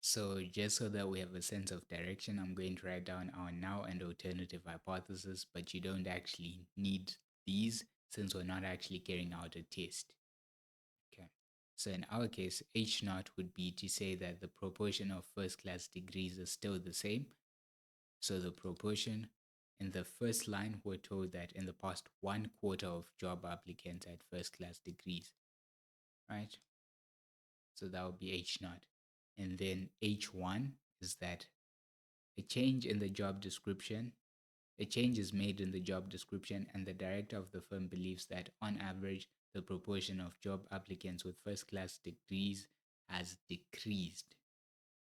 So just so that we have a sense of direction, I'm going to write down our now and alternative hypothesis, but you don't actually need these since we're not actually carrying out a test. Okay, So in our case, H naught would be to say that the proportion of first class degrees is still the same. So the proportion in the first line, we're told that in the past 1/4 of job applicants had first class degrees, right? So that would be H naught. And then H1 is that a change in the job description, a change is made in the job description, and the director of the firm believes that on average, the proportion of job applicants with first class degrees has decreased.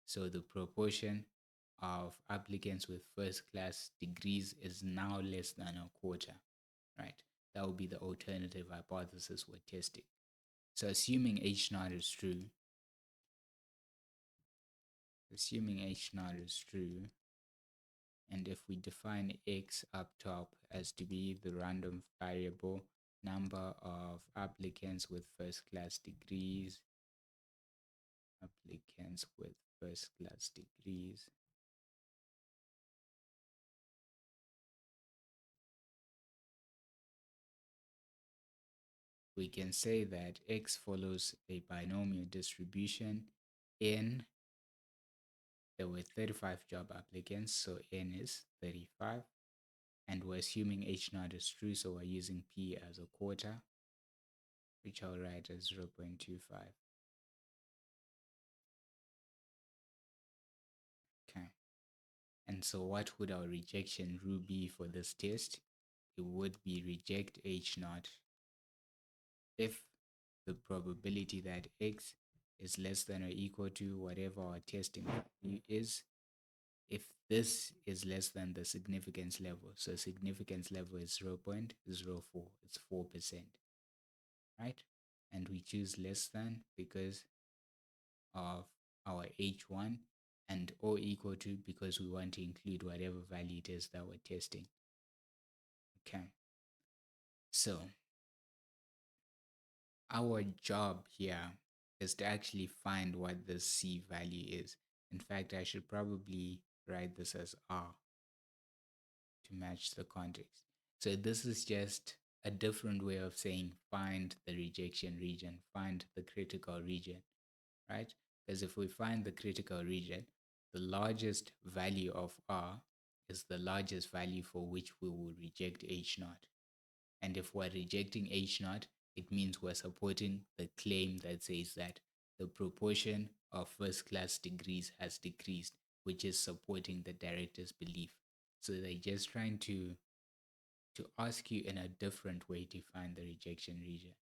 So the proportion of applicants with first class degrees is now less than a quarter, right? That would be the alternative hypothesis we're testing. So assuming H naught is true, and if we define X up top as to be the random variable number of applicants with first class degrees, we can say that X follows a binomial distribution. N, there were 35 job applicants, so N is 35. And we're assuming H naught is true, so we're using P as a quarter, which I'll write as 0.25. Okay. And so what would our rejection rule be for this test? It would be reject H naught if the probability that X is less than or equal to whatever our testing value is, if this is less than the significance level. So significance level is 0.04, it's 4%, right? And we choose less than because of our H1, and or equal to because we want to include whatever value it is that we're testing. Okay. So our job here is to actually find what the C value is. In fact, I should probably write this as R to match the context. So this is just a different way of saying find the rejection region, find the critical region, right? Because if we find the critical region, the largest value of R is the largest value for which we will reject H naught. And if we're rejecting H naught, it means we're supporting the claim that says that the proportion of first class degrees has decreased, which is supporting the director's belief. So they're just trying to ask you in a different way to find the rejection region.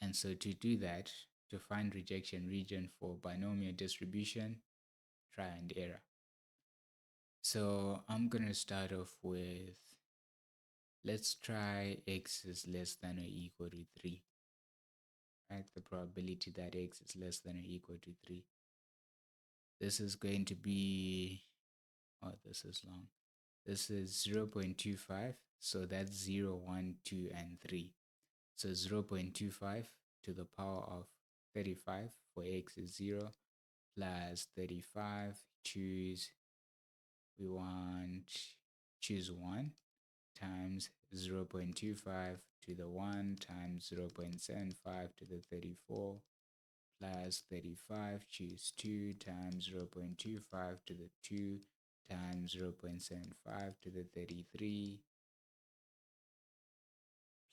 And so to do that, to find rejection region for binomial distribution, try and error. So I'm going to start off with, let's try X is less than or equal to 3. Right, the probability that X is less than or equal to 3. This is going to be, oh, this is long. This is 0.25. So that's 0, 1, 2, and 3. So 0.25 to the power of 35 for X is 0 plus 35. Choose 1 times 0.25 to the 1 times 0.75 to the 34 plus 35. Choose 2 times 0.25 to the 2 times 0.75 to the 33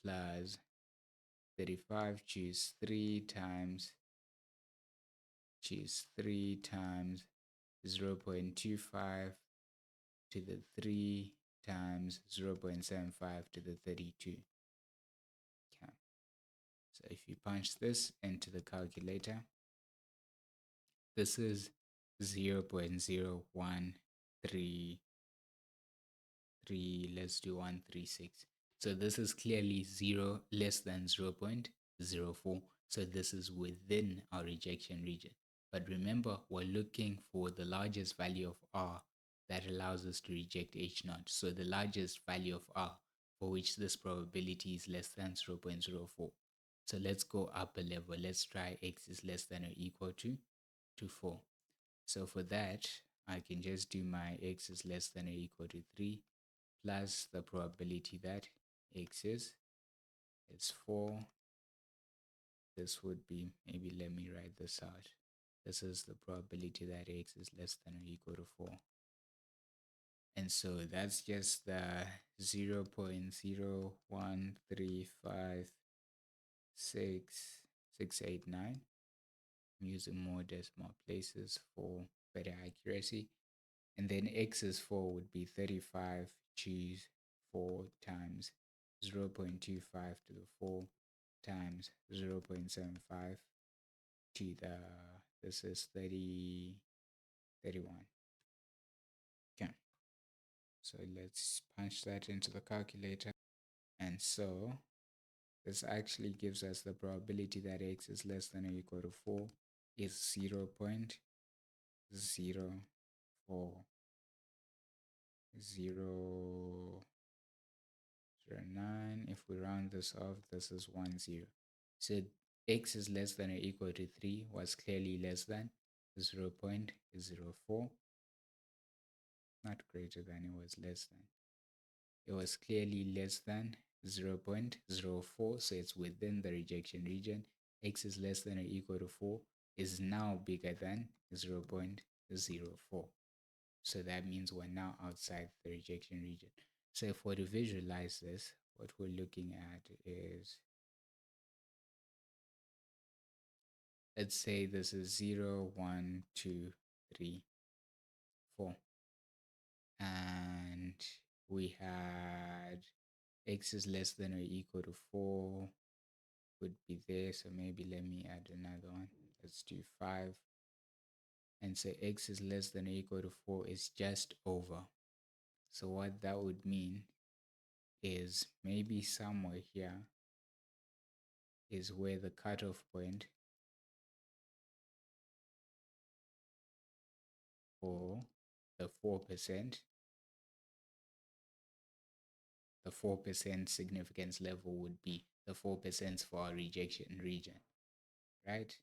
plus 35. Choose 3 times 0.25 to the 3 times 0.75 to the 32. Okay. So if you punch this into the calculator, this is 0.0133, let's do 136. So this is clearly 0 less than 0.04. So this is within our rejection region. But remember, we're looking for the largest value of R that allows us to reject H naught. So the largest value of R for which this probability is less than 0.04. So let's go up a level. Let's try X is less than or equal to 4. So for that, I can just do my X is less than or equal to 3 plus the probability that X is 4 this would be, maybe let me write this out. This is the probability that x is less than or equal to 4. And so that's just the 0.0135689. I'm using more decimal places for better accuracy. And then x is 4 would be 35 choose 4 times 0.25 to the 4 times 0.75 to the, this is 31. Okay, so let's punch that into the calculator. And so this actually gives us the probability that x is less than or equal to 4 is 0.0409. If we round this off, this is 10. So x is less than or equal to 3 was clearly less than 0.04, not greater than, it was less than. It was clearly less than 0.04, so it's within the rejection region. X is less than or equal to 4 is now bigger than 0.04. So that means we're now outside the rejection region. So if we're to visualize this, what we're looking at is, let's say this is 0, 1, 2, 3, 4. And we had x is less than or equal to 4 would be there. So maybe let me add another one. Let's do 5. And so x is less than or equal to 4 is just over. So what that would mean is maybe somewhere here is where the cutoff point for the 4%, the 4% significance level would be the 4% for our rejection region, right?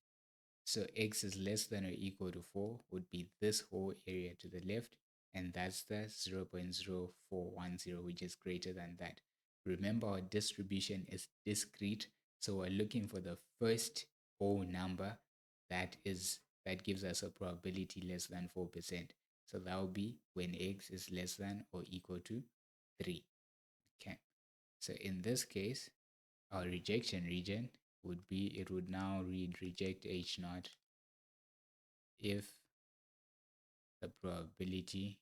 So x is less than or equal to 4 would be this whole area to the left, and that's the 0.0410, which is greater than that. Remember, our distribution is discrete, so we're looking for the first whole number that gives us a probability less than 4%. So that will be when x is less than or equal to 3. Okay, so in this case, our rejection region would be, it would now read reject h naught if the probability,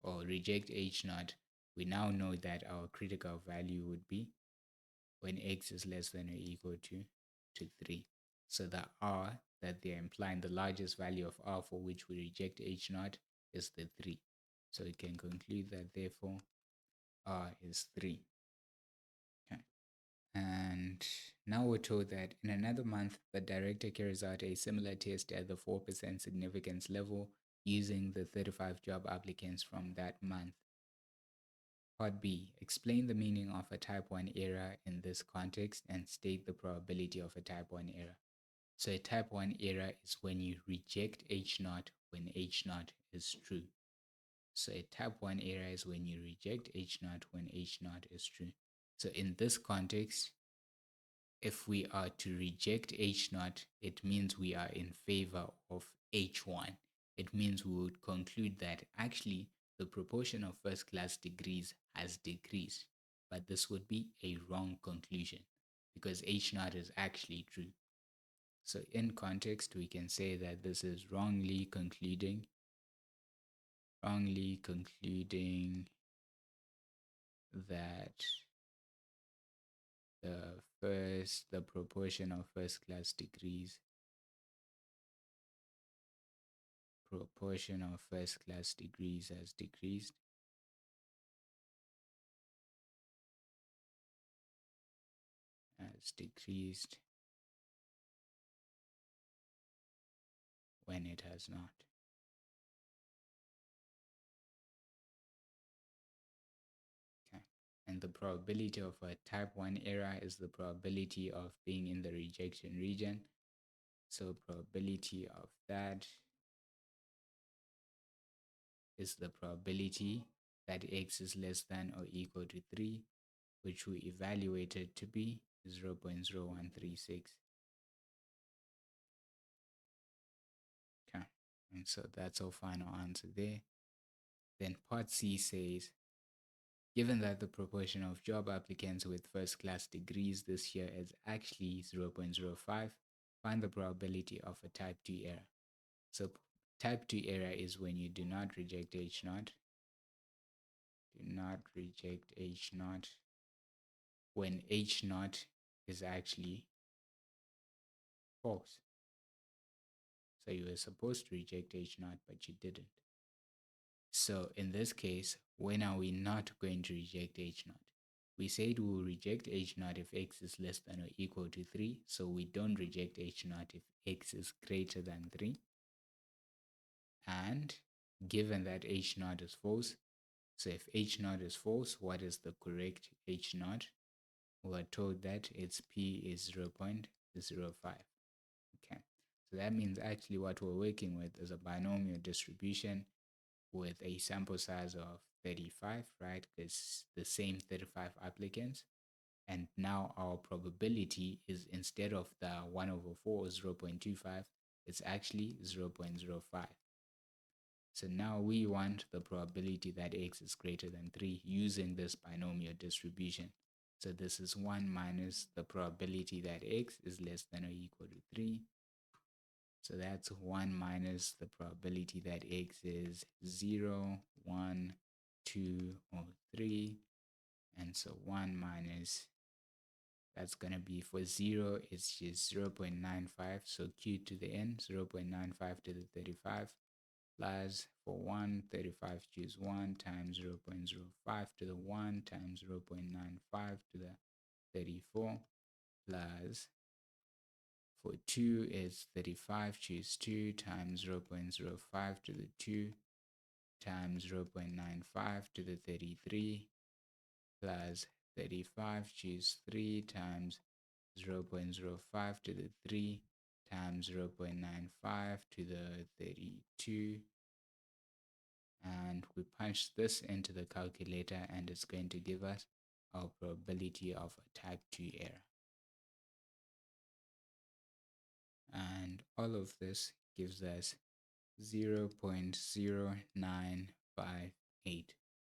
or reject h naught, we now know that our critical value would be when x is less than or equal to 3. So the r that they're implying, the largest value of r for which we reject h naught is the 3. So we can conclude that therefore r is 3. Okay. And now we're told that in another month, the director carries out a similar test at the 4% significance level using the 35 job applicants from that month. Part B, explain the meaning of a type 1 error in this context and state the probability of a type 1 error. So a type 1 error is when you reject H naught when H naught is true. So a type 1 error is when you reject H naught when H naught is true. So in this context, if we are to reject H naught, it means we are in favor of H1. It means we would conclude that actually the proportion of first class degrees has decreased, but this would be a wrong conclusion because H naught is actually true. So in context, we can say that this is wrongly concluding that the proportion of first class degrees has decreased when it has not. Okay. And the probability of a type 1 error is the probability of being in the rejection region. So probability of that is the probability that x is less than or equal to 3, which we evaluated to be 0.0136. And so that's our final answer there. Then part C says, given that the proportion of job applicants with first class degrees this year is actually 0.05, find the probability of a type 2 error. So type 2 error is when you do not reject H naught, when H naught is actually false. So you were supposed to reject H naught, but you didn't. So in this case, when are we not going to reject H naught? We said we will reject H naught if x is less than or equal to 3. So we don't reject H naught if x is greater than 3. And given that H naught is false, so if H naught is false, what is the correct H naught? We're told that its P is 0.05. Okay, so that means actually what we're working with is a binomial distribution with a sample size of 35, right? Because the same 35 applicants. And now our probability is, instead of the 1 over 4 or 0.25, it's actually 0.05. So now we want the probability that x is greater than 3 using this binomial distribution. So this is 1 minus the probability that x is less than or equal to 3. So that's 1 minus the probability that x is 0, 1, 2, or 3. And so 1 minus, that's going to be, for 0, it's just 0.95. So q to the n, 0.95 to the 35. Plus, for 1, 35 choose 1 times 0.05 to the 1 times 0.95 to the 34. Plus, for 2 is 35 choose 2 times 0.05 to the 2 times 0.95 to the 33. Plus 35 choose 3 times 0.05 to the 3 times 0.95 to the 32. And we punch this into the calculator and it's going to give us our probability of a type 2 error. And all of this gives us 0.0958,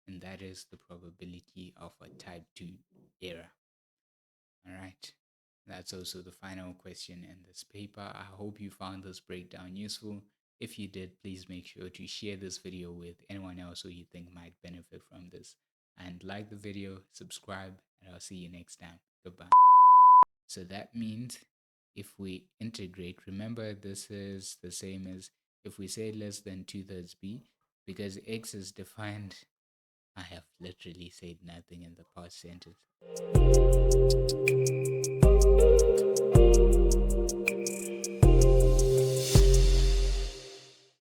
and that is the probability of a type 2 error. All right, that's also the final question in this paper. I hope you found this breakdown useful. If you did, please make sure to share this video with anyone else who you think might benefit from this. And like the video, subscribe, and I'll see you next time. Goodbye. So that means if we integrate, remember this is the same as if we say less than 2/3 b, because x is defined. I have literally said nothing in the past sentence.